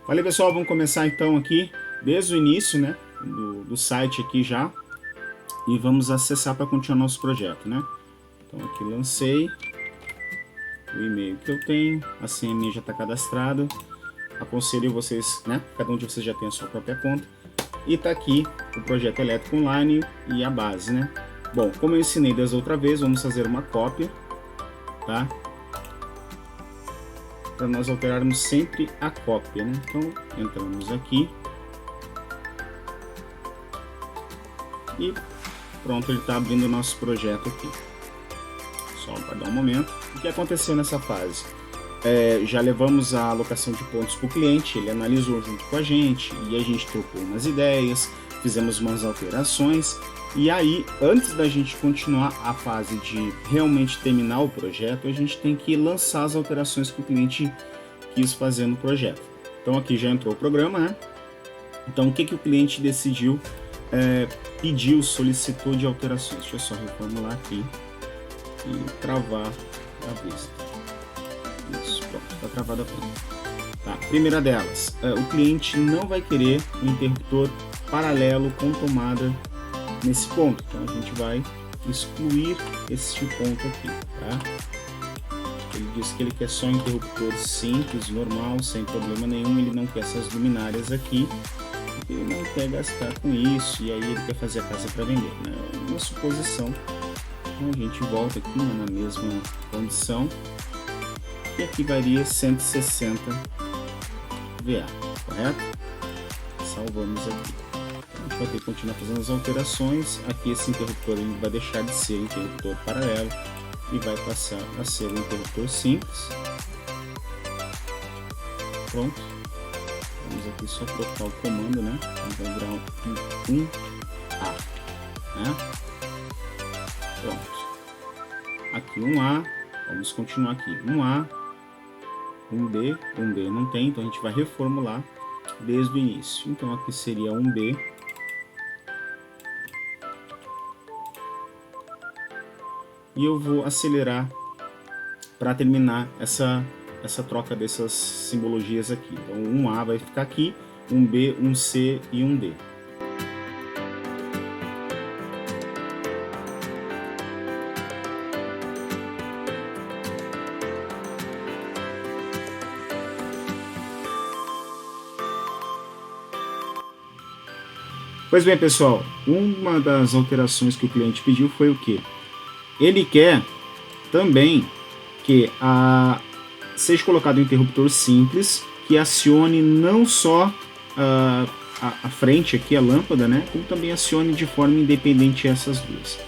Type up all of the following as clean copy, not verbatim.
Falei, pessoal, vamos começar então aqui desde o início, né, do site aqui já, e vamos acessar para continuar nosso projeto, né? Então aqui lancei o e-mail que eu tenho, a senha minha já está cadastrada. Aconselho vocês, né, cada um de vocês já tem a sua própria conta, e está aqui o projeto elétrico online e a base, né? Bom, como eu ensinei desde outra vez, vamos fazer uma cópia, tá? Para nós alterarmos sempre a cópia, né? Então entramos aqui e pronto, ele está abrindo o nosso projeto aqui. Só aguardar um momento. O que aconteceu nessa fase? Já levamos a alocação de pontos para o cliente, ele analisou junto com a gente e a gente trocou umas ideias, fizemos umas alterações. E aí, antes da gente continuar a fase de realmente terminar o projeto, a gente tem que lançar as alterações que o cliente quis fazer no projeto. Então aqui já entrou o programa, né? Então o que o cliente decidiu, pediu, solicitou de alterações. Deixa eu só reformular aqui e travar a vista. Isso, pronto, está travada a pronto. Tá, primeira delas, o cliente não vai querer um interruptor paralelo com tomada nesse ponto, então a gente vai excluir este ponto aqui, tá? Ele diz que ele quer só interruptor simples, normal, sem problema nenhum, ele não quer essas luminárias aqui, porque ele não quer gastar com isso, e aí ele quer fazer a casa para vender, né? É uma suposição. Então a gente volta aqui, né, na mesma condição, e aqui varia 160 VA, correto? Salvamos aqui. A gente vai ter que continuar fazendo as alterações. Aqui esse interruptor ele vai deixar de ser interruptor paralelo e vai passar a ser um interruptor simples. Pronto. Vamos aqui só trocar o comando, né? Vai virar um 1A, né? Pronto. Aqui um A. Vamos continuar aqui. Um A, um B não tem, então a gente vai reformular desde o início. Então aqui seria um B. E eu vou acelerar para terminar essa troca dessas simbologias aqui. Então, um A vai ficar aqui, um B, um C e um D. Pois bem, pessoal, uma das alterações que o cliente pediu foi o quê? Ele quer também que seja colocado um interruptor simples que acione não só a frente aqui, a lâmpada, né, como também acione de forma independente essas duas.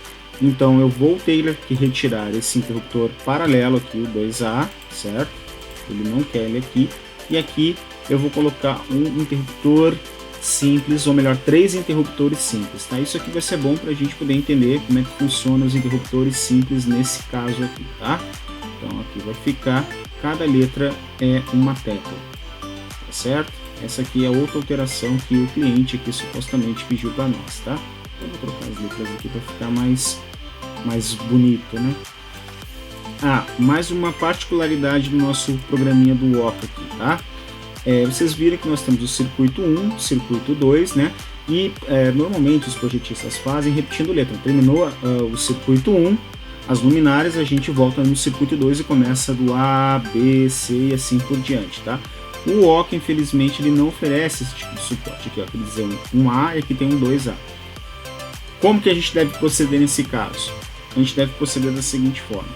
Então eu vou ter que retirar esse interruptor paralelo aqui, o 2A, certo? Ele não quer ele aqui. E aqui eu vou colocar um interruptor simples, ou melhor, 3 interruptores simples, tá? Isso aqui vai ser bom para a gente poder entender como é que funciona os interruptores simples nesse caso aqui, tá? Então aqui vai ficar, cada letra é uma tecla, tá certo? Essa aqui é outra alteração que o cliente aqui supostamente pediu para nós, tá? Então vou trocar as letras aqui para ficar mais bonito, né? Mais uma particularidade do nosso programinha do OCA aqui, tá? Vocês viram que nós temos o circuito 1, circuito 2, né? E normalmente os projetistas fazem repetindo letra. Terminou o circuito 1, as luminárias, a gente volta no circuito 2 e começa do A, B, C e assim por diante, tá? O OCA, infelizmente, ele não oferece esse tipo de suporte. Aqui, ó, quer dizer, um A e aqui tem um 2A. Como que a gente deve proceder nesse caso? A gente deve proceder da seguinte forma.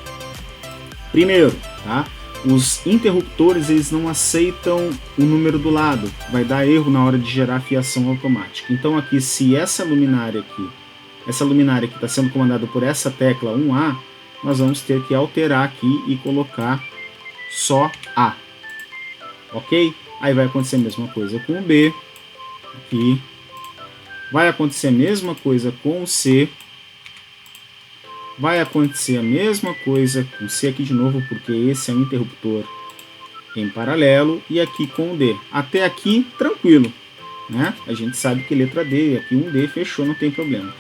Primeiro, tá? Os interruptores eles não aceitam o número do lado, vai dar erro na hora de gerar fiação automática. Então aqui, se essa luminária aqui está sendo comandada por essa tecla 1A, nós vamos ter que alterar aqui e colocar só A, ok? Aí vai acontecer a mesma coisa com o B, aqui, vai acontecer a mesma coisa com o C, vai acontecer a mesma coisa com C aqui de novo, porque esse é um interruptor em paralelo, e aqui com o D. Até aqui, tranquilo, né? A gente sabe que letra D, aqui um D, fechou, não tem problema.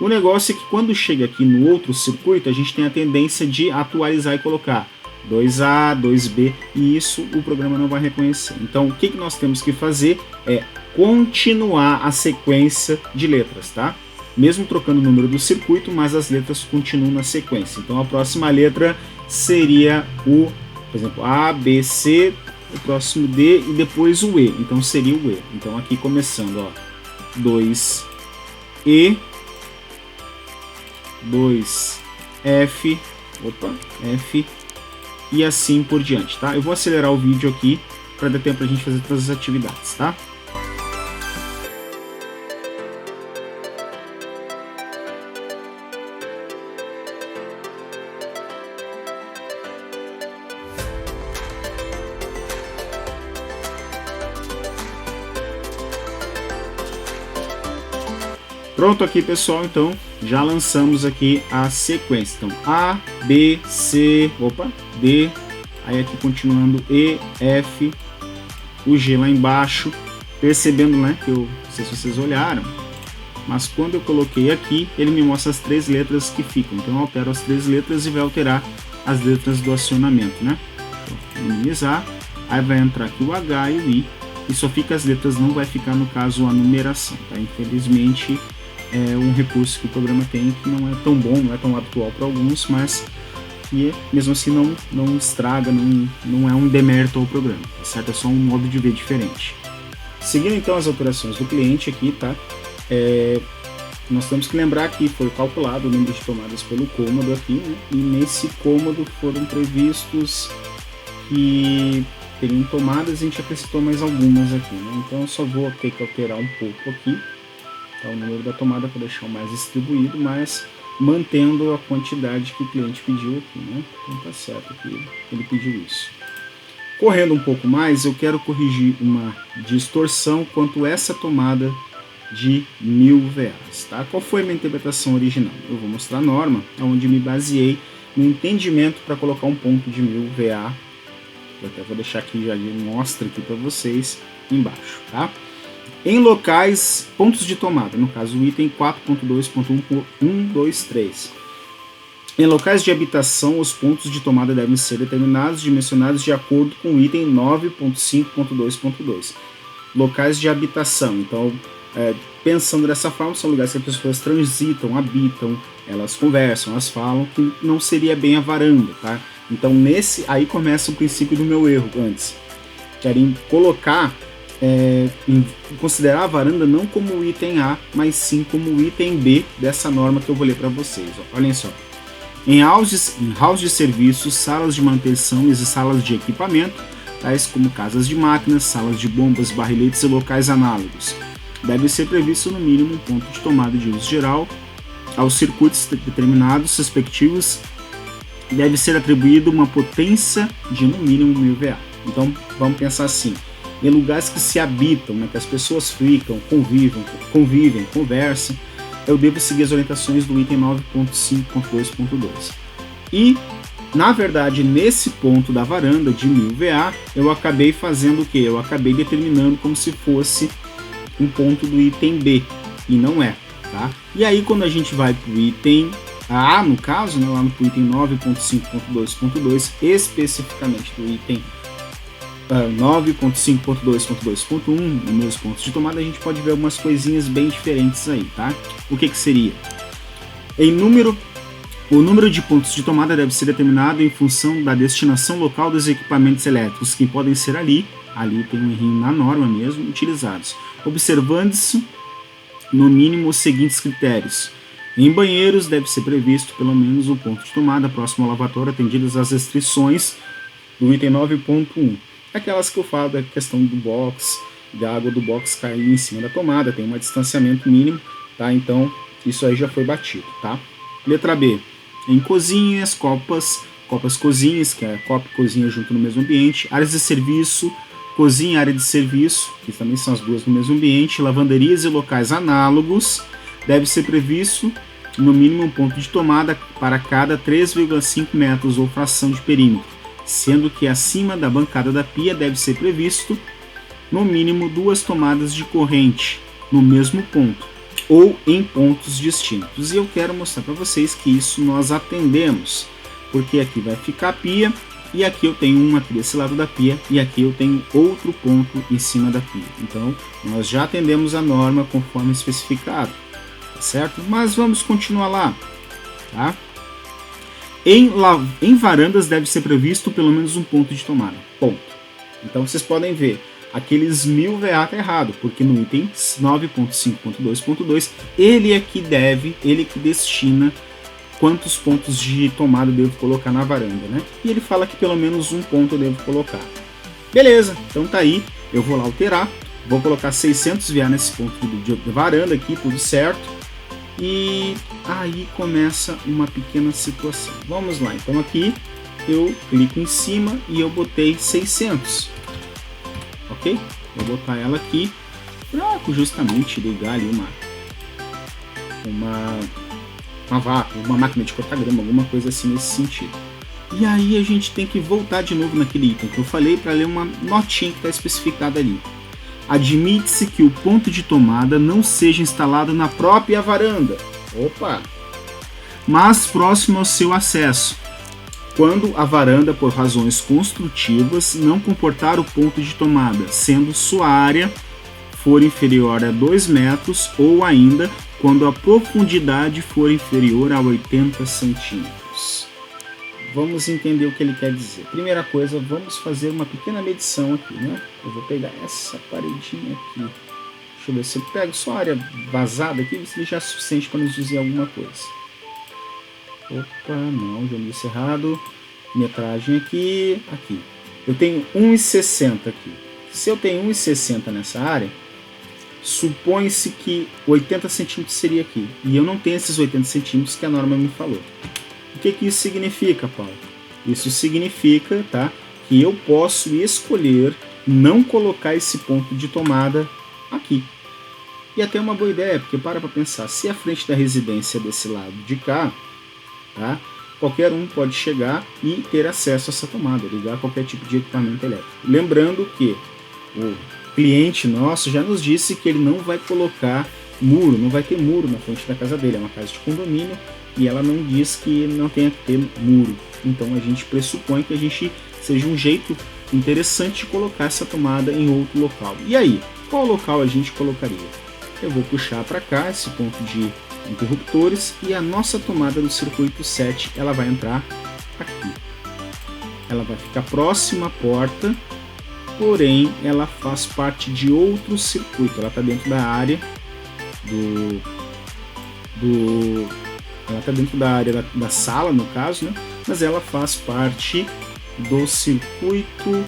O negócio é que quando chega aqui no outro circuito, a gente tem a tendência de atualizar e colocar 2A, 2B, e isso o programa não vai reconhecer. Então, o que nós temos que fazer é continuar a sequência de letras, tá? Mesmo trocando o número do circuito, mas as letras continuam na sequência. Então, a próxima letra seria o, por exemplo, A, B, C, o próximo D e depois o E. Então, seria o E. Então, aqui começando, ó, 2E, 2F, F, e assim por diante, tá? Eu vou acelerar o vídeo aqui para dar tempo pra gente fazer todas as atividades, tá? Pronto aqui, pessoal, então já lançamos aqui a sequência. Então A, B, C, D, aí aqui continuando E, F, o G lá embaixo, percebendo, né, que eu não sei se vocês olharam, mas quando eu coloquei aqui, ele me mostra as 3 letras que ficam. Então eu altero as 3 letras e vai alterar as letras do acionamento, né? Então, minimizar, aí vai entrar aqui o H e o I, e só fica as letras, não vai ficar no caso a numeração, tá? Infelizmente é um recurso que o programa tem que não é tão bom, não é tão habitual para alguns, mas que mesmo assim não estraga, não é um demérito ao programa, tá certo? É só um modo de ver diferente. Seguindo então as alterações do cliente aqui, tá? Nós temos que lembrar que foi calculado o número de tomadas pelo cômodo aqui, né? E nesse cômodo foram previstos que teriam tomadas, a gente acrescentou mais algumas aqui, né? Então eu só vou ter que alterar um pouco aqui, tá? O número da tomada para deixar mais distribuído, mas mantendo a quantidade que o cliente pediu aqui, né? Então tá certo que ele pediu isso. Correndo um pouco mais, eu quero corrigir uma distorção quanto a essa tomada de 1000 VAs, tá? Qual foi a minha interpretação original? Eu vou mostrar a norma, onde me baseei no entendimento para colocar um ponto de 1000 VA. Eu até vou deixar aqui, já mostra aqui para vocês embaixo, tá? Em locais, pontos de tomada, no caso o item 4.2.123. Em locais de habitação, os pontos de tomada devem ser determinados e dimensionados de acordo com o item 9.5.2.2. Locais de habitação, então, pensando dessa forma, são lugares que as pessoas transitam, habitam, elas conversam, elas falam, que não seria bem a varanda, tá? Então, aí começa o princípio do meu erro antes. Querem colocar, considerar a varanda não como o item A, mas sim como o item B dessa norma que eu vou ler para vocês. Ó. Olhem só. Em halls de serviços, salas de manutenção e salas de equipamento, tais como casas de máquinas, salas de bombas, barriletes e locais análogos, deve ser previsto no mínimo um ponto de tomada de uso geral aos circuitos determinados respectivos. Deve ser atribuído uma potência de no mínimo 1000 VA. Então vamos pensar assim, em lugares que se habitam, né, que as pessoas ficam, convivem, conversam, eu devo seguir as orientações do item 9.5.2.2. E, na verdade, nesse ponto da varanda de 1000 VA, eu acabei fazendo o quê? Eu acabei determinando como se fosse um ponto do item B, e não é, tá? E aí, quando a gente vai para o item A, no caso, né, lá no item 9.5.2.2, especificamente do item 9.5.2.2.1, nos meus pontos de tomada, a gente pode ver algumas coisinhas bem diferentes aí, tá? O que seria? O número de pontos de tomada deve ser determinado em função da destinação local dos equipamentos elétricos, que podem ser ali tem um errinho na norma mesmo, utilizados, observando-se no mínimo os seguintes critérios. Em banheiros deve ser previsto pelo menos um ponto de tomada próximo ao lavatório, atendidas as restrições do item 9.1. Aquelas que eu falo da questão do box, da água do box cair em cima da tomada, tem um distanciamento mínimo, tá? Então isso aí já foi batido, tá? Letra B. Em cozinhas, copas cozinhas, que é copa e cozinha junto no mesmo ambiente, áreas de serviço, cozinha e área de serviço, que também são as duas no mesmo ambiente, lavanderias e locais análogos, deve ser previsto no mínimo um ponto de tomada para cada 3,5 metros ou fração de perímetro, sendo que acima da bancada da pia deve ser previsto no mínimo 2 tomadas de corrente no mesmo ponto ou em pontos distintos. E eu quero mostrar para vocês que isso nós atendemos, porque aqui vai ficar a pia e aqui eu tenho um aqui desse lado da pia, e aqui eu tenho outro ponto em cima da pia. Então, nós já atendemos a norma conforme especificado, tá certo? Mas vamos continuar lá, tá? Em varandas deve ser previsto pelo menos um ponto de tomada, ponto. Então, vocês podem ver, aqueles 1000 VA tá errado, porque no item 9.5.2.2, ele é que destina quantos pontos de tomada eu devo colocar na varanda, né? E ele fala que pelo menos um ponto eu devo colocar. Beleza, então tá aí, eu vou lá alterar, vou colocar 600 VA nesse ponto de varanda aqui, tudo certo. E aí começa uma pequena situação. Vamos lá, então aqui eu clico em cima e eu botei 600, ok? Vou botar ela aqui para justamente ligar ali uma vaca, uma máquina de cortar grama, alguma coisa assim nesse sentido. E aí a gente tem que voltar de novo naquele item que eu falei para ler uma notinha que está especificada ali. Admite-se que o ponto de tomada não seja instalado na própria varanda, mas próximo ao seu acesso, quando a varanda, por razões construtivas, não comportar o ponto de tomada, sendo sua área for inferior a 2 metros ou ainda quando a profundidade for inferior a 80 centímetros. Vamos entender o que ele quer dizer. Primeira coisa, vamos fazer uma pequena medição aqui, né? Eu vou pegar essa paredinha aqui. Deixa eu ver se eu pego só a área vazada aqui, ver se ele já é suficiente para nos dizer alguma coisa. Não, já disse errado. Metragem aqui. Eu tenho 1,60 aqui. Se eu tenho 1,60 nessa área, supõe-se que 80 centímetros seria aqui. E eu não tenho esses 80 centímetros que a norma me falou. O que isso significa, Paulo? Isso significa, tá, que eu posso escolher não colocar esse ponto de tomada aqui. E até uma boa ideia, porque para pensar, se a frente da residência é desse lado de cá, tá, qualquer um pode chegar e ter acesso a essa tomada, ligar qualquer tipo de equipamento elétrico. Lembrando que o cliente nosso já nos disse que ele não vai colocar muro, não vai ter muro na frente da casa dele, é uma casa de condomínio e ela não diz que não tenha que ter muro. Então a gente pressupõe que a gente seja um jeito interessante de colocar essa tomada em outro local. E aí, qual local a gente colocaria? Eu vou puxar para cá esse ponto de interruptores e a nossa tomada do circuito 7 ela vai entrar aqui. Ela vai ficar próxima à porta, porém ela faz parte de outro circuito. Ela está dentro da área ela está dentro da área da sala, no caso, né? Mas ela faz parte do circuito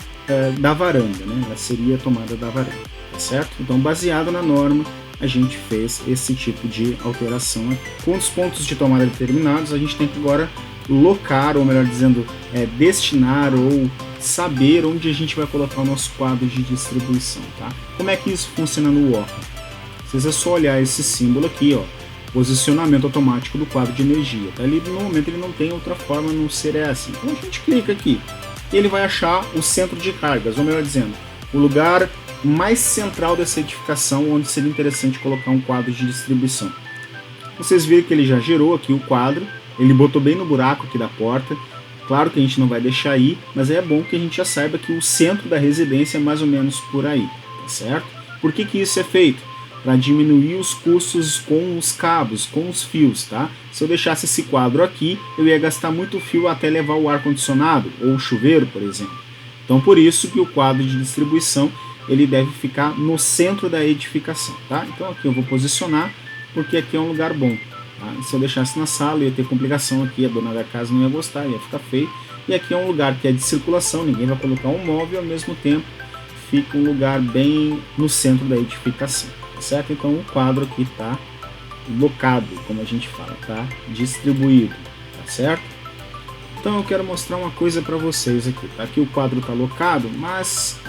da varanda, né? Ela seria a tomada da varanda, tá certo? Então, baseado na norma, a gente fez esse tipo de alteração aqui. Com os pontos de tomada determinados, a gente tem que agora locar, ou melhor dizendo, destinar ou saber onde a gente vai colocar o nosso quadro de distribuição, tá? Como é que isso funciona no Word? Vocês é só olhar esse símbolo aqui, ó, posicionamento automático do quadro de energia. Tá? No momento ele não tem outra forma a não ser essa. Então a gente clica aqui e ele vai achar o centro de cargas, ou melhor dizendo, o lugar mais central dessa edificação onde seria interessante colocar um quadro de distribuição. Vocês viram que ele já gerou aqui o quadro, ele botou bem no buraco aqui da porta. Claro que a gente não vai deixar aí, mas é bom que a gente já saiba que o centro da residência é mais ou menos por aí, tá certo? Por que isso é feito? Para diminuir os custos com os cabos, com os fios, tá? Se eu deixasse esse quadro aqui, eu ia gastar muito fio até levar o ar-condicionado ou o chuveiro, por exemplo. Então, por isso que o quadro de distribuição ele deve ficar no centro da edificação, tá? Então aqui eu vou posicionar, porque aqui é um lugar bom. Tá? Se eu deixasse na sala, ia ter complicação aqui, a dona da casa não ia gostar, ia ficar feio. E aqui é um lugar que é de circulação, ninguém vai colocar um móvel, ao mesmo tempo fica um lugar bem no centro da edificação, tá certo? Então o quadro aqui está locado, como a gente fala, tá? Distribuído, tá certo? Então eu quero mostrar uma coisa para vocês aqui. Aqui o quadro está locado, mas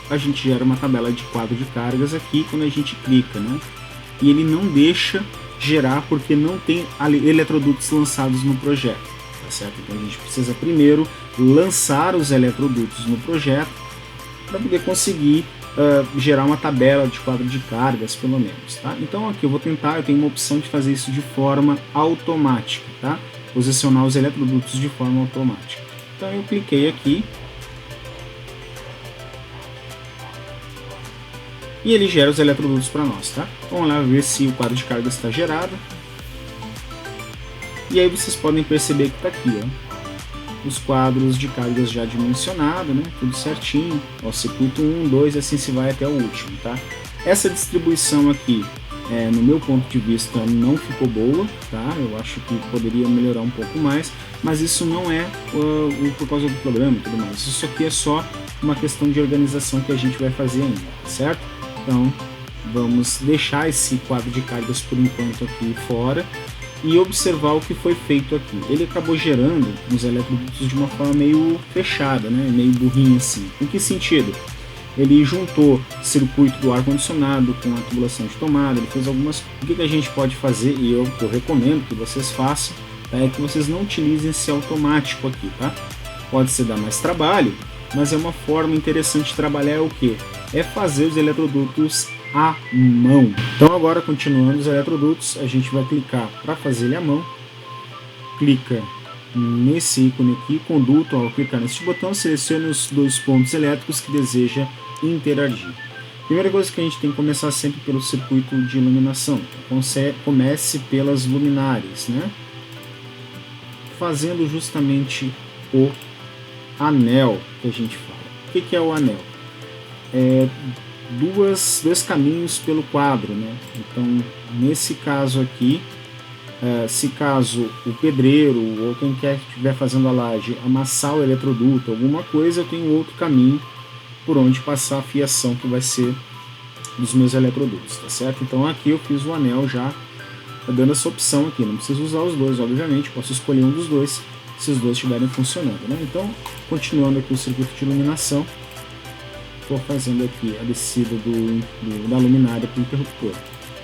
a gente gera uma tabela de quadro de cargas aqui quando a gente clica, né? E ele não deixa gerar porque não tem eletrodutos lançados no projeto, tá certo? Então a gente precisa primeiro lançar os eletrodutos no projeto para poder conseguir gerar uma tabela de quadro de cargas, pelo menos, tá? Então aqui eu tenho uma opção de fazer isso de forma automática, tá? Posicionar os eletrodutos de forma automática. Então eu cliquei aqui e ele gera os eletrodutos para nós, tá? Vamos lá ver se o quadro de carga está gerado. E aí vocês podem perceber que está aqui, ó, os quadros de cargas já dimensionados, né? Tudo certinho, ó, circuito 1, 2, assim se vai até o último, tá? Essa distribuição aqui, no meu ponto de vista, não ficou boa, tá? Eu acho que poderia melhorar um pouco mais, mas isso não é por causa do programa e tudo mais. Isso aqui é só uma questão de organização que a gente vai fazer ainda, certo? Então, vamos deixar esse quadro de cargas por enquanto aqui fora e observar o que foi feito aqui. Ele acabou gerando os eletrodutos de uma forma meio fechada, né? Meio burrinha assim. Em que sentido? Ele juntou circuito do ar-condicionado com a tubulação de tomada, ele fez algumas... O que a gente pode fazer, e eu recomendo que vocês façam, tá? É que vocês não utilizem esse automático aqui, tá? Pode ser dar mais trabalho, mas é uma forma interessante de trabalhar é o que? É fazer os eletrodutos à mão. Então agora, continuando os eletrodutos, a gente vai clicar para fazer ele à mão, clica nesse ícone aqui, conduto, ao clicar nesse botão, selecione os 2 pontos elétricos que deseja interagir. Primeira coisa que a gente tem que começar sempre pelo circuito de iluminação. Comece pelas luminárias, né? Fazendo justamente o anel que a gente fala. O que é o anel? Dois caminhos pelo quadro, né? Então, nesse caso aqui, se caso o pedreiro ou quem quer que estiver fazendo a laje amassar o eletroduto, alguma coisa, eu tenho outro caminho por onde passar a fiação que vai ser dos meus eletrodutos, tá certo? Então aqui eu fiz o anel já dando essa opção aqui, não preciso usar os dois, obviamente, posso escolher um dos dois se os dois estiverem funcionando, né? Então, continuando aqui o circuito de iluminação, estou fazendo aqui a descida da luminária para o interruptor.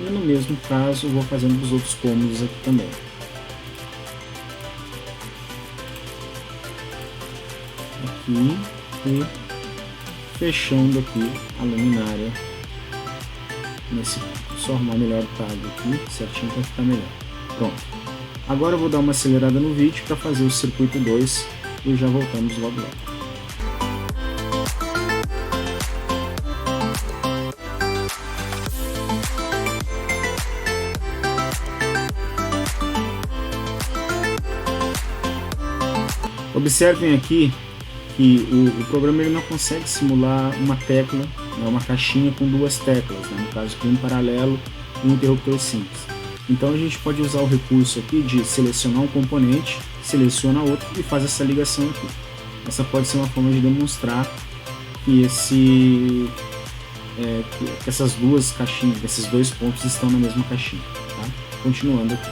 E no mesmo caso, vou fazendo dos outros cômodos aqui também. Aqui e fechando aqui a luminária nesse ponto. Só arrumar melhor o tag aqui, certinho para ficar melhor. Pronto. Agora eu vou dar uma acelerada no vídeo para fazer o circuito 2 e já voltamos logo logo. Observem aqui que o programa ele não consegue simular uma tecla, né, uma caixinha com duas teclas, né, no caso com um paralelo e um interruptor simples. Então a gente pode usar o recurso aqui de selecionar um componente, seleciona outro e faz essa ligação aqui. Essa pode ser uma forma de demonstrar que que essas duas caixinhas, esses dois pontos estão na mesma caixinha. Tá? Continuando aqui.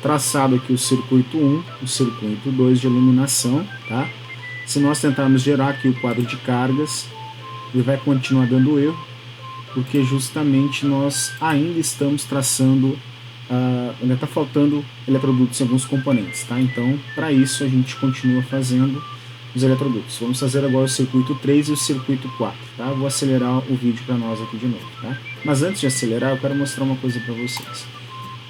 Traçado aqui o circuito 1, o circuito 2 de iluminação, tá? Se nós tentarmos gerar aqui o quadro de cargas, ele vai continuar dando erro, porque justamente nós ainda estamos traçando, ainda está faltando eletrodutos em alguns componentes, tá? Então, para isso a gente continua fazendo os eletrodutos. Vamos fazer agora o circuito 3 e o circuito 4, tá? Vou acelerar o vídeo para nós aqui de novo, tá? Mas antes de acelerar, eu quero mostrar uma coisa para vocês.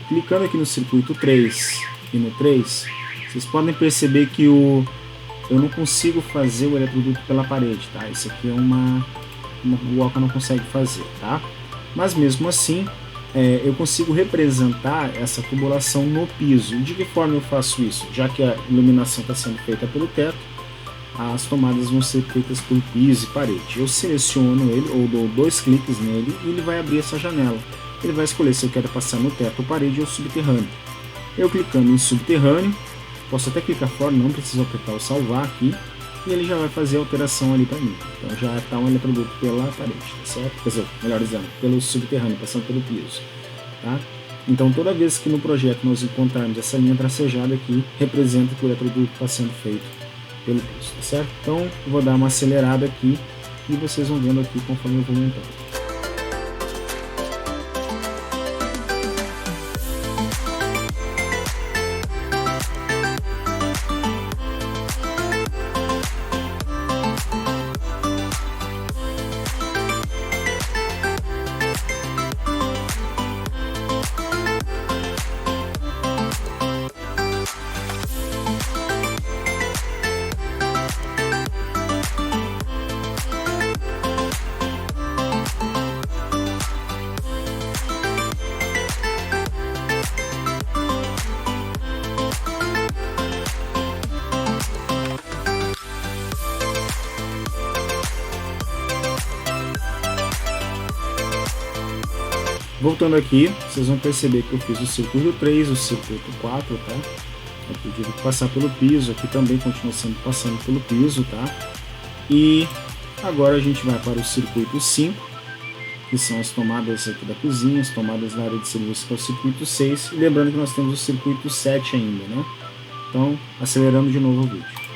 Clicando aqui no circuito 3 e no 3, vocês podem perceber que eu não consigo fazer o eletroduto pela parede, tá? Isso aqui é uma Waka não consegue fazer, tá? Mas mesmo assim, eu consigo representar essa tubulação no piso. De que forma eu faço isso? Já que a iluminação está sendo feita pelo teto, as tomadas vão ser feitas por piso e parede. Eu seleciono ele, ou dou 2 cliques nele, e ele vai abrir essa janela. Ele vai escolher se eu quero passar no teto, parede ou subterrâneo. Eu clicando em subterrâneo, posso até clicar fora, não preciso apertar o salvar aqui, e ele já vai fazer a alteração ali para mim. Então já está um eletroduto pela parede, tá certo? Quer dizer, melhor dizendo, pelo subterrâneo, passando pelo piso, tá? Então toda vez que no projeto nós encontrarmos essa linha tracejada aqui, representa que o eletroduto está sendo feito pelo piso, tá certo? Então eu vou dar uma acelerada aqui e vocês vão vendo aqui conforme eu vou montando. Voltando aqui, vocês vão perceber que eu fiz o circuito 3, o circuito 4, tá? Aqui eu tive que passar pelo piso, aqui também continua sendo passando pelo piso, tá? E agora a gente vai para o circuito 5, que são as tomadas aqui da cozinha, as tomadas na área de serviço, que é o circuito 6, e lembrando que nós temos o circuito 7 ainda, né? Então, acelerando de novo o vídeo.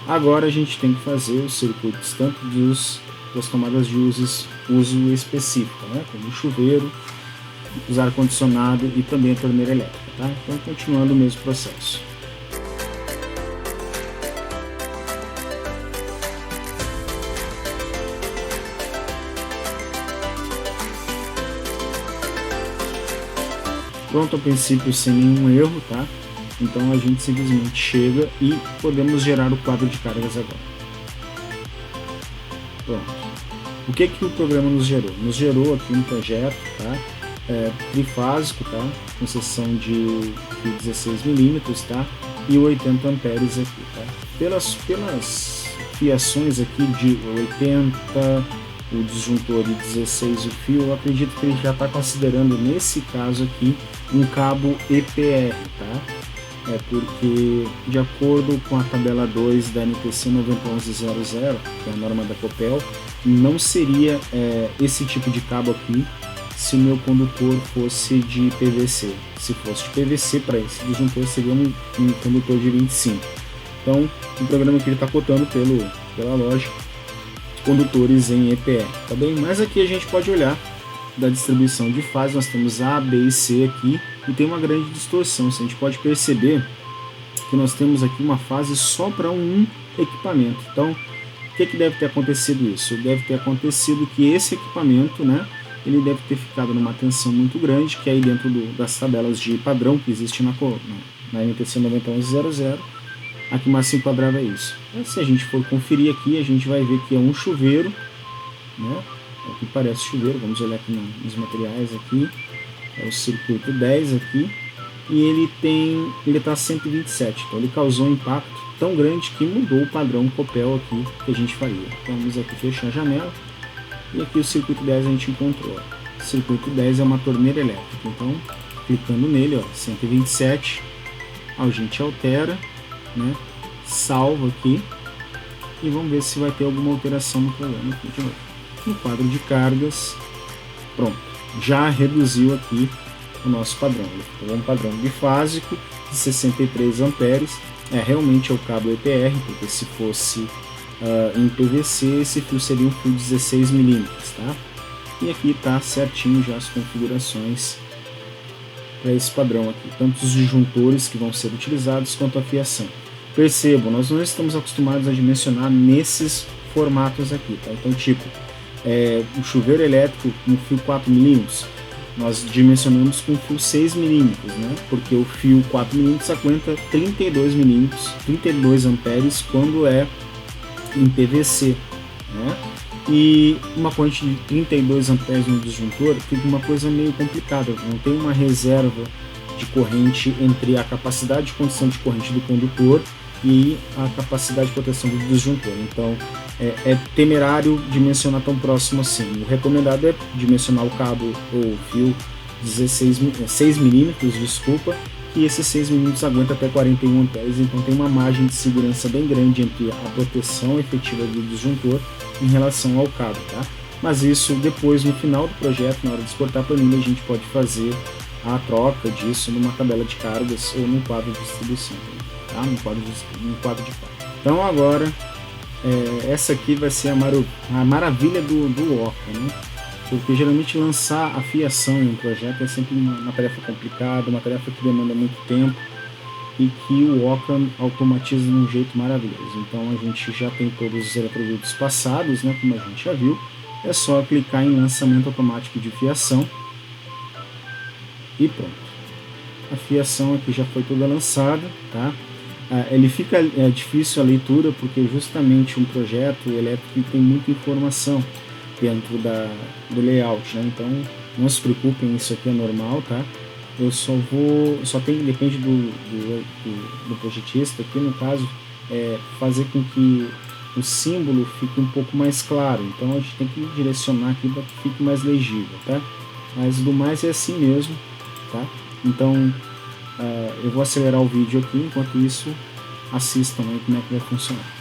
Agora a gente tem que fazer os circuitos tanto das tomadas de uso específico, né? Como o chuveiro, os ar-condicionado e também a torneira elétrica, tá? Então continuando o mesmo processo. Pronto, a princípio sem nenhum erro, tá? Então a gente simplesmente chega e podemos gerar o quadro de cargas agora. Pronto. O que o programa nos gerou? Nos gerou aqui um projeto, tá? Trifásico, tá? Com seção de 16mm, tá? E 80 amperes aqui, tá? Pelas fiações aqui de 80, o disjuntor e 16 o fio, eu acredito que ele já está considerando nesse caso aqui um cabo EPR, tá? Porque, de acordo com a tabela 2 da NTC 901100, que é a norma da Copel, não seria esse tipo de cabo aqui se o meu condutor fosse de PVC. Se fosse de PVC, para esse disjuntor seria um condutor de 25. Então, o programa que ele está cotando pela lógica, condutores em EPR, tá bem? Mas aqui a gente pode olhar da distribuição de fase, nós temos A, B e C aqui, e tem uma grande distorção. A gente pode perceber que nós temos aqui uma fase só para um equipamento. Então, o que deve ter acontecido isso? Deve ter acontecido que esse equipamento, né, ele deve ter ficado numa tensão muito grande, que é aí dentro das tabelas de padrão que existe na NTC 901100, a que mais se enquadrava é isso. Mas se a gente for conferir aqui, a gente vai ver que é um chuveiro, né? Aqui parece chuveiro, vamos olhar aqui nos materiais aqui, é o circuito 10 aqui, e ele está 127, então ele causou um impacto tão grande que mudou o padrão Copel aqui que a gente faria. Então vamos aqui fechar a janela, e aqui o circuito 10 a gente encontrou. O circuito 10 é uma torneira elétrica, então clicando nele, ó, 127, a gente altera, né, salva aqui, e vamos ver se vai ter alguma alteração no programa aqui de novo. No quadro de cargas, pronto, já reduziu aqui o nosso padrão. Ele ficou um padrão bifásico de 63 amperes. Realmente é o cabo EPR, porque se fosse em PVC, esse fio seria um fio 16mm, tá? E aqui está certinho já as configurações para esse padrão aqui, tanto os disjuntores que vão ser utilizados quanto a fiação. Percebam, nós não estamos acostumados a dimensionar nesses formatos aqui, tá? Então, tipo, o chuveiro elétrico no fio 4mm, nós dimensionamos com fio 6mm, né? Porque o fio 4mm aguenta 32mm, 32 amperes quando é em PVC, né? E uma corrente de 32 amperes no disjuntor fica uma coisa meio complicada, não tem uma reserva de corrente entre a capacidade de condução de corrente do condutor e a capacidade de proteção do disjuntor. Então é temerário dimensionar tão próximo assim. O recomendado é dimensionar o cabo ou fio 6mm, desculpa, e esses 6mm aguenta até 41 amperes, então tem uma margem de segurança bem grande entre a proteção efetiva do disjuntor em relação ao cabo, tá? Mas isso depois, no final do projeto, na hora de exportar a planilha, a gente pode fazer a troca disso numa tabela de cargas ou num quadro de distribuição, tá? Num quadro de quadro. Então agora, essa aqui vai ser a maravilha do Orca, né? Porque geralmente lançar a fiação em um projeto é sempre uma tarefa complicada, uma tarefa que demanda muito tempo. e que o Oca automatiza de um jeito maravilhoso. Então a gente já tem todos os eletrodutos passados, né, como a gente já viu. É só clicar em lançamento automático de fiação e pronto. A fiação aqui já foi toda lançada, tá? Ele fica difícil a leitura porque justamente um projeto elétrico tem muita informação dentro do layout, né? Então não se preocupem, isso aqui é normal, tá? Eu depende do projetista aqui, no caso, fazer com que o símbolo fique um pouco mais claro. Então a gente tem que direcionar aqui para que fique mais legível, tá? Mas do mais é assim mesmo, tá? Então eu vou acelerar o vídeo aqui, enquanto isso assistam aí como é que vai funcionar.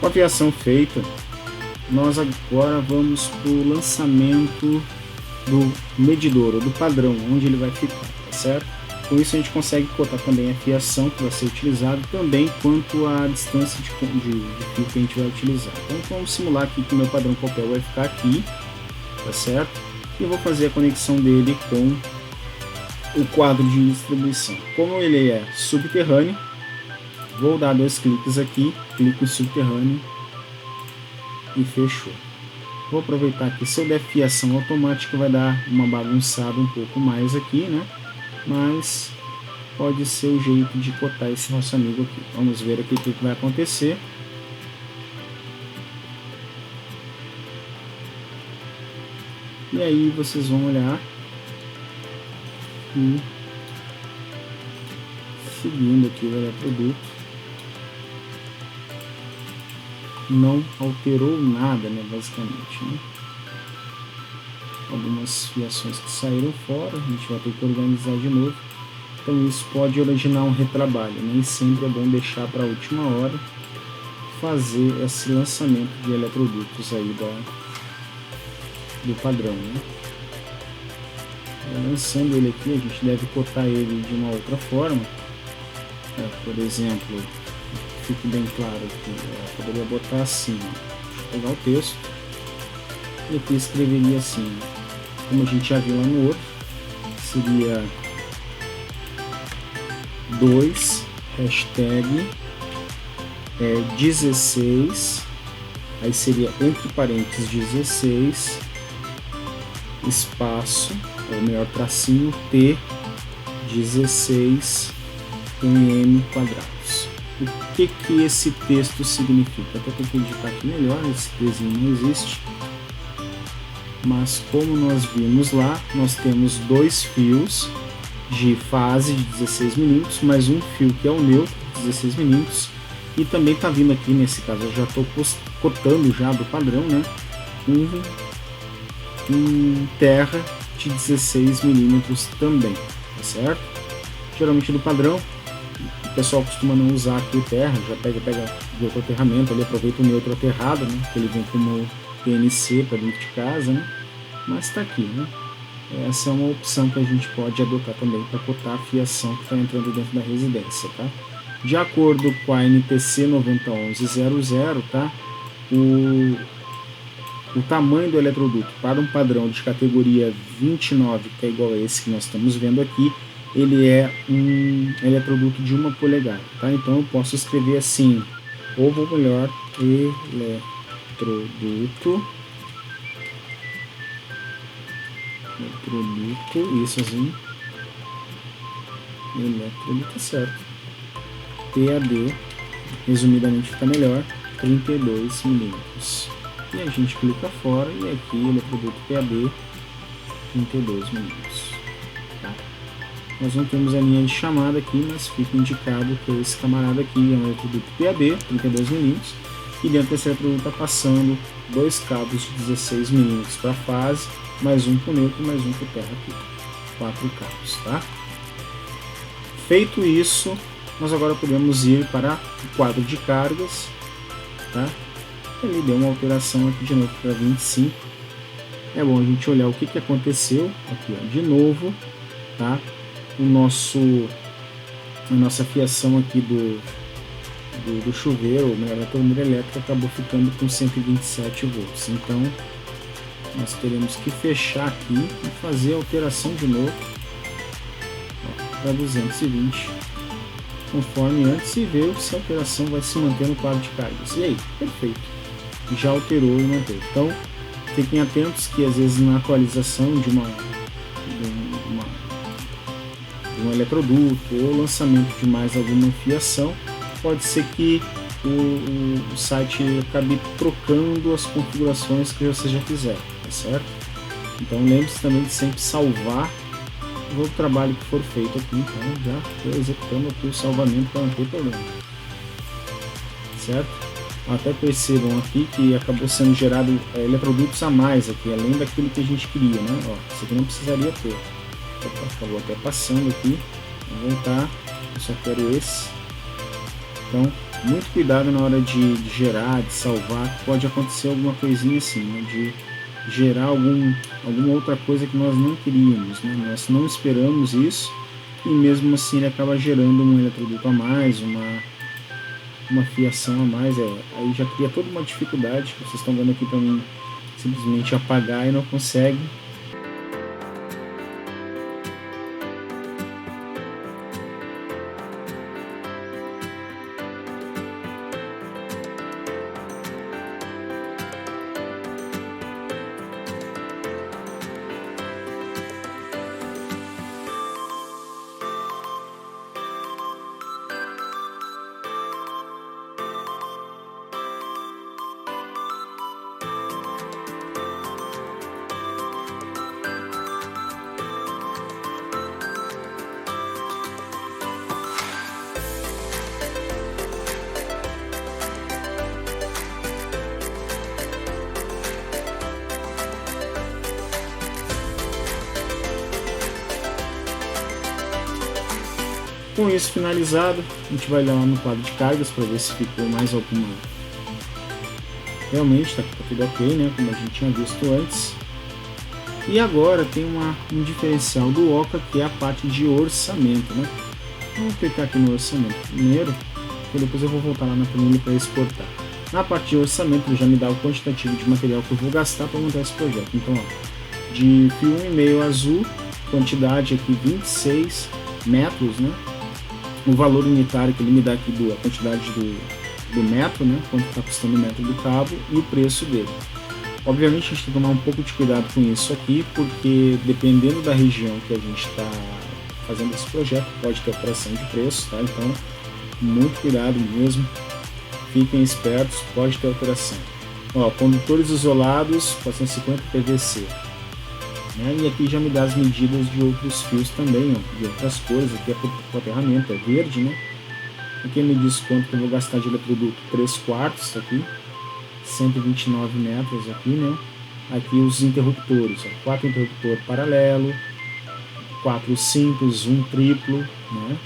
Com a fiação feita, nós agora vamos para o lançamento do medidor, ou do padrão, onde ele vai ficar, tá certo? Com isso a gente consegue cotar também a fiação que vai ser utilizada, também quanto à distância de fio que a gente vai utilizar. Então vamos simular aqui que o meu padrão papel vai ficar aqui, tá certo? E eu vou fazer a conexão dele com o quadro de distribuição. Como ele é subterrâneo, vou dar 2 cliques aqui, clico em subterrâneo e fechou. Vou aproveitar que se eu der fiação automática vai dar uma bagunçada um pouco mais aqui, né? Mas pode ser o jeito de cotar esse nosso amigo aqui. Vamos ver aqui o que vai acontecer. E aí vocês vão olhar E seguindo aqui o eletroduto, não alterou nada, né, basicamente, né? Algumas fiações que saíram fora, a gente vai ter que organizar de novo. Então isso pode originar um retrabalho. Nem sempre é bom deixar para a última hora fazer esse lançamento de eletrodutos aí do padrão, né? Lançando ele aqui, a gente deve cotar ele de uma outra forma. Por exemplo, fique bem claro que eu poderia botar assim, ó. Deixa eu pegar o texto e aqui escreveria assim, como a gente já viu lá no outro, seria 2 hashtag 16, aí seria entre parênteses 16 espaço, ou melhor, tracinho T 16 mm quadrados. O que esse texto significa? Até tenho que editar aqui melhor, esse desenho não existe, mas como nós vimos lá, nós temos 2 fios de fase de 16 mm, mais um fio que é o neutro, 16 mm, e também está vindo aqui, nesse caso eu já estou cortando já do padrão, né, um terra de 16 mm também, tá certo? Geralmente do padrão, o pessoal costuma não usar aqui o terra, já pega de outro aterramento, ali aproveita o neutro aterrado, né, que ele vem como PNC para dentro de casa, né, mas está aqui, né. Essa é uma opção que a gente pode adotar também para cotar a fiação que está entrando dentro da residência, tá? De acordo com a NTC 901100, tá? O tamanho do eletroduto para um padrão de categoria 29, que é igual a esse que nós estamos vendo aqui, ele é um eletroduto de 1 polegada, tá? Então eu posso escrever assim, ou melhor, eletroduto, isso assim, eletroduto, certo, PAD, resumidamente fica melhor, 32 mm, e a gente clica fora e aqui eletroduto PAD 32 mm, tá? Nós não temos a linha de chamada aqui, mas fica indicado que esse camarada aqui é um eletroduto PAD 32 mm, e dentro desse eletroduto está passando 2 cabos de 16 mm para fase, mais um para o neutro e mais um para o terra aqui, 4 cabos, tá? Feito isso, nós agora podemos ir para o quadro de cargas, tá? Ele deu uma alteração aqui de novo para 25. É bom a gente olhar o que aconteceu aqui, ó, de novo, tá? A nossa fiação aqui do chuveiro, ou melhor, da torneira elétrica acabou ficando com 127 volts. Então nós teremos que fechar aqui e fazer a alteração de novo para 220, conforme antes, e ver se a alteração vai se manter no quadro de cargas. E aí, perfeito, já alterou e manteve. Então fiquem atentos que às vezes na atualização de um eletroduto ou lançamento de mais alguma fiação, pode ser que o site acabe trocando as configurações que você já fizer, tá certo? Então lembre-se também de sempre salvar o trabalho que for feito aqui. Então já estou executando aqui o salvamento para não ter problema, certo? Até percebam aqui que acabou sendo gerado eletrodutos a mais aqui, além daquilo que a gente queria, né? Ó, isso aqui não precisaria ter. Acabou até passando aqui. Vou voltar, eu só quero esse. Então, muito cuidado na hora de gerar, de salvar. Pode acontecer alguma coisinha assim, né? De gerar alguma outra coisa que nós não queríamos, né? Nós não esperamos isso, e mesmo assim ele acaba gerando um eletroduto a mais, uma fiação a mais. Aí já cria toda uma dificuldade. Vocês estão vendo aqui para mim simplesmente apagar e não consegue. Com isso finalizado, a gente vai lá no quadro de cargas para ver se ficou mais alguma. Realmente está tudo ok, né? Como a gente tinha visto antes. E agora tem um diferencial do Oca, que é a parte de orçamento, né? Vamos clicar aqui no orçamento primeiro, e depois eu vou voltar lá na planilha para exportar. Na parte de orçamento ele já me dá o quantitativo de material que eu vou gastar para montar esse projeto. Então, ó, de fio 1,5 azul, quantidade aqui 26 metros, né? O valor unitário que ele me dá aqui, a quantidade do metro, né? Quanto está custando o metro do cabo e o preço dele. Obviamente a gente tem que tomar um pouco de cuidado com isso aqui, porque dependendo da região que a gente está fazendo esse projeto, pode ter alteração de preço, tá? Então, muito cuidado mesmo, fiquem espertos, pode ter alteração. Ó, condutores isolados, 450 PVC. Né? E aqui já me dá as medidas de outros fios também, ó, de outras cores. Aqui é por ferramenta, é verde, né? Aqui me diz quanto que eu vou gastar de eletroduto, 3/4 aqui. 129 metros aqui, né? Aqui os interruptores, ó, 4 interruptor paralelo, 4 simples, 1 triplo, né?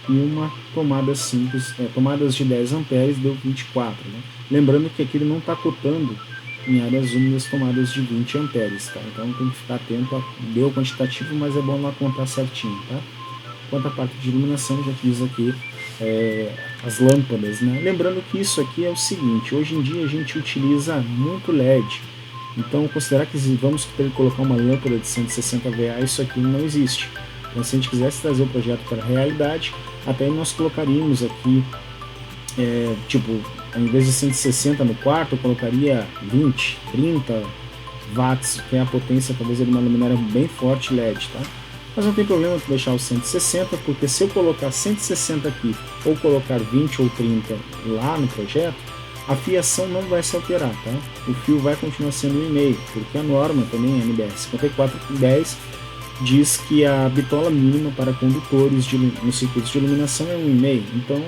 E uma tomada simples, tomadas de 10 amperes deu 24, né? Lembrando que aqui ele não está cotando em áreas úmidas tomadas de 20 amperes, tá? Então tem que ficar atento, deu quantitativo, mas é bom lá contar certinho, tá? Quanto à parte de iluminação, já diz aqui as lâmpadas, né? Lembrando que isso aqui é o seguinte, hoje em dia a gente utiliza muito LED, então considerar que vamos ter que colocar uma lâmpada de 160 VA, isso aqui não existe. Então se a gente quisesse trazer o projeto para a realidade, até nós colocaríamos aqui, tipo, ao invés de 160 no quarto, eu colocaria 20, 30 watts, que é a potência talvez de uma luminária bem forte LED, tá? Mas não tem problema deixar o 160, porque se eu colocar 160 aqui, ou colocar 20 ou 30 lá no projeto, a fiação não vai se alterar, tá? O fio vai continuar sendo 1,5, porque a norma também é NBS 5410 diz que a bitola mínima para condutores nos circuitos de iluminação é 1,5, então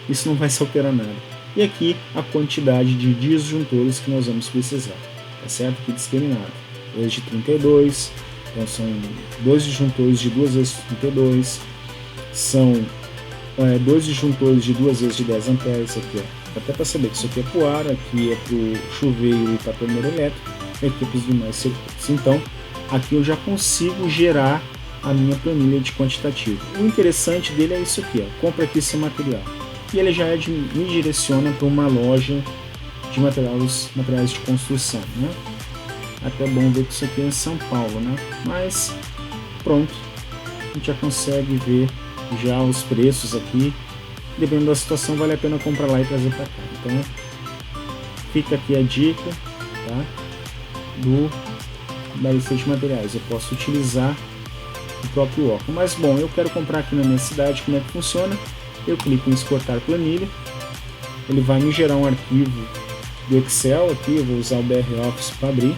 isso não vai se alterar nada. E aqui a quantidade de disjuntores que nós vamos precisar, tá certo? Aqui discriminado, 2 de 32, então são 2 disjuntores de 2 vezes 32, são 2 disjuntores de 2 vezes de 10 amperes, aqui ó, até para saber que isso aqui é para o ar, aqui é para o chuveiro e para a torneira elétrica, e aqui é para os demais circuitos. Então aqui eu já consigo gerar a minha planilha de quantitativo. O interessante dele é isso aqui, ó, compra aqui esse material, e ele já me direciona para uma loja de materiais de construção, né? Até bom ver que isso aqui é em São Paulo, né? Mas pronto, a gente já consegue ver já os preços aqui. Dependendo da situação, vale a pena comprar lá e trazer para cá. Então fica aqui a dica, tá? Da lista de materiais. Eu posso utilizar o próprio óculos. Mas bom, eu quero comprar aqui na minha cidade. Como é que funciona? Eu clico em exportar planilha. Ele vai me gerar um arquivo do Excel aqui. Eu vou usar o BR Office para abrir.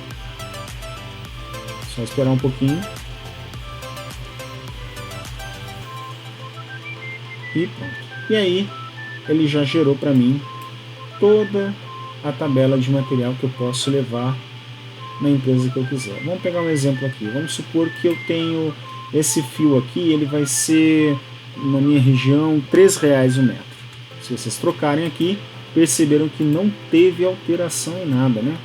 Só esperar um pouquinho. E pronto. E aí ele já gerou para mim toda a tabela de material que eu posso levar na empresa que eu quiser. Vamos pegar um exemplo aqui. Vamos supor que eu tenho esse fio aqui, ele vai ser na minha região R$3 o metro. Se vocês trocarem aqui, perceberam que não teve alteração em nada, né?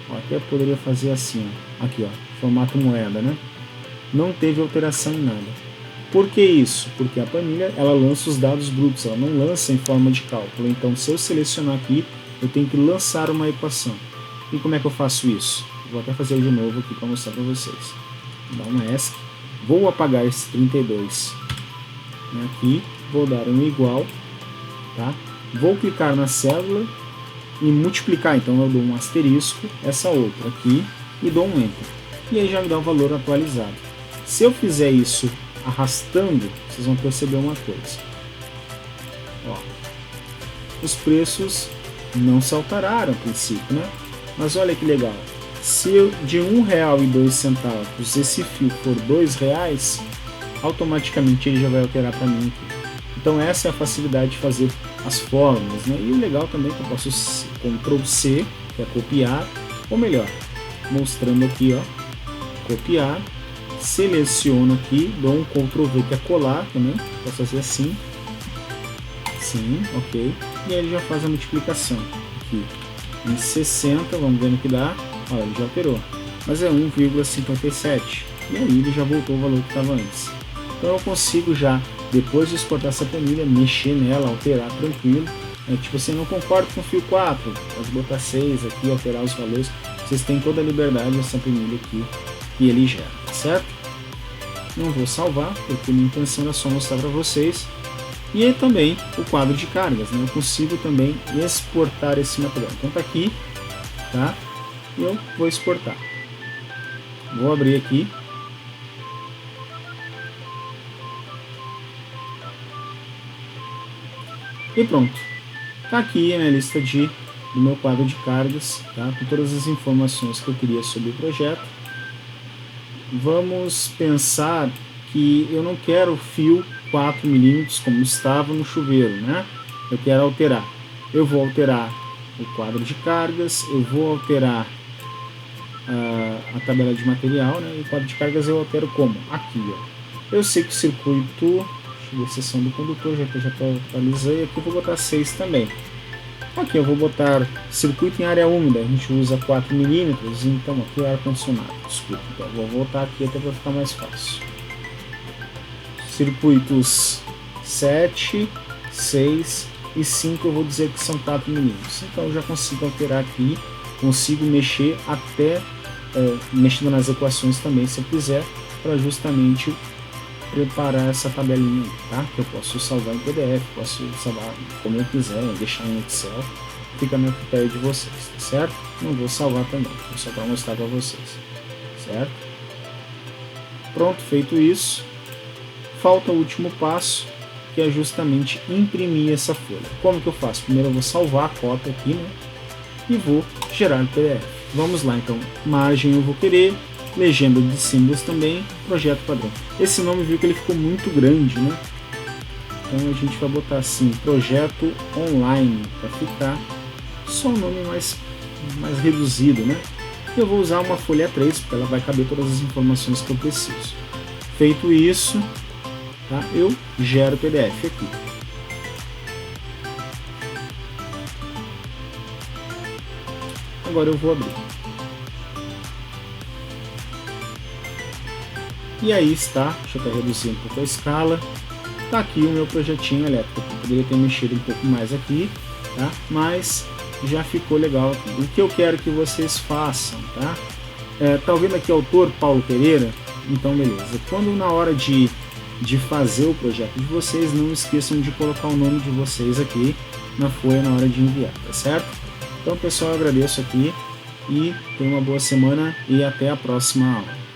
Até poderia fazer assim, ó. Aqui, ó, formato moeda, né? Não teve alteração em nada. Por que isso? Porque a planilha ela lança os dados brutos, ela não lança em forma de cálculo. Então, se eu selecionar aqui, eu tenho que lançar uma equação. E como é que eu faço isso? Vou até fazer de novo aqui para mostrar para vocês. Vou dar uma ESC, vou apagar esse 32 aqui, vou dar um igual, tá? Vou clicar na célula e multiplicar, então eu dou um asterisco, essa outra aqui, e dou um Enter. E aí já me dá o valor atualizado. Se eu fizer isso arrastando, vocês vão perceber uma coisa. Ó, os preços não se alteraram a princípio, né? Mas olha que legal. Se eu, de R$1,02 esse fio for R$2, automaticamente ele já vai alterar para mim aqui. Então essa é a facilidade de fazer as fórmulas, né? E o legal também é que eu posso Ctrl C, que é copiar, ou melhor, mostrando aqui, ó, copiar, seleciono aqui, dou um Ctrl V que é colar também, posso fazer assim, sim, ok, e aí ele já faz a multiplicação aqui em 60, vamos ver no que dá, olha, ele já alterou, mas é 1,57, e aí ele já voltou o valor que estava antes. Então eu consigo já, depois de exportar essa planilha, mexer nela, alterar tranquilo. Tipo assim, não concordo com o fio 4, pode botar 6 aqui, alterar os valores. Vocês têm toda a liberdade nessa planilha aqui que ele gera, certo? Não vou salvar, porque minha intenção era só mostrar para vocês. E aí também o quadro de cargas, né? Eu consigo também exportar esse material. Então tá aqui, tá? E eu vou exportar. Vou abrir aqui. E pronto. Tá aqui a minha lista do meu quadro de cargas, tá? Com todas as informações que eu queria sobre o projeto. Vamos pensar que eu não quero fio 4 mm como estava no chuveiro, né? Eu quero alterar. Eu vou alterar o quadro de cargas, eu vou alterar a tabela de material, né? E o quadro de cargas eu altero como? Aqui, ó. Eu sei que o circuito, deixa eu ver seção do condutor, já atualizei, aqui eu vou botar 6 também. Aqui eu vou botar circuito em área úmida, a gente usa 4 mm, então aqui é ar-condicionado, desculpa, então vou voltar aqui até para ficar mais fácil. Circuitos 7, 6 e 5 eu vou dizer que são 4 mm, então eu já consigo alterar aqui, consigo mexer até, mexendo nas equações também se eu quiser, para justamente preparar essa tabelinha aí, tá? Que eu posso salvar em PDF, posso salvar como eu quiser, deixar em Excel, fica no critério de vocês, tá certo? Não vou salvar também, só para mostrar para vocês, certo? Pronto, feito isso, falta o último passo, que é justamente imprimir essa folha. Como que eu faço? Primeiro eu vou salvar a cópia aqui, né? E vou gerar o PDF. Vamos lá, então, margem eu vou querer, legenda de símbolos também, projeto padrão. Esse nome viu que ele ficou muito grande, né? Então a gente vai botar assim, projeto online, para ficar só um nome mais reduzido, né? Eu vou usar uma folha 3, porque ela vai caber todas as informações que eu preciso. Feito isso, tá? Eu gero o PDF aqui. Agora eu vou abrir. E aí está, deixa eu até reduzir um pouco a escala, está aqui o meu projetinho elétrico. Eu poderia ter mexido um pouco mais aqui, tá? Mas já ficou legal aqui. O que eu quero que vocês façam, tá? Tá vendo aqui o autor Paulo Pereira? Então beleza, quando na hora de fazer o projeto de vocês, não esqueçam de colocar o nome de vocês aqui na folha na hora de enviar, tá certo? Então pessoal, eu agradeço aqui e tenham uma boa semana e até a próxima aula.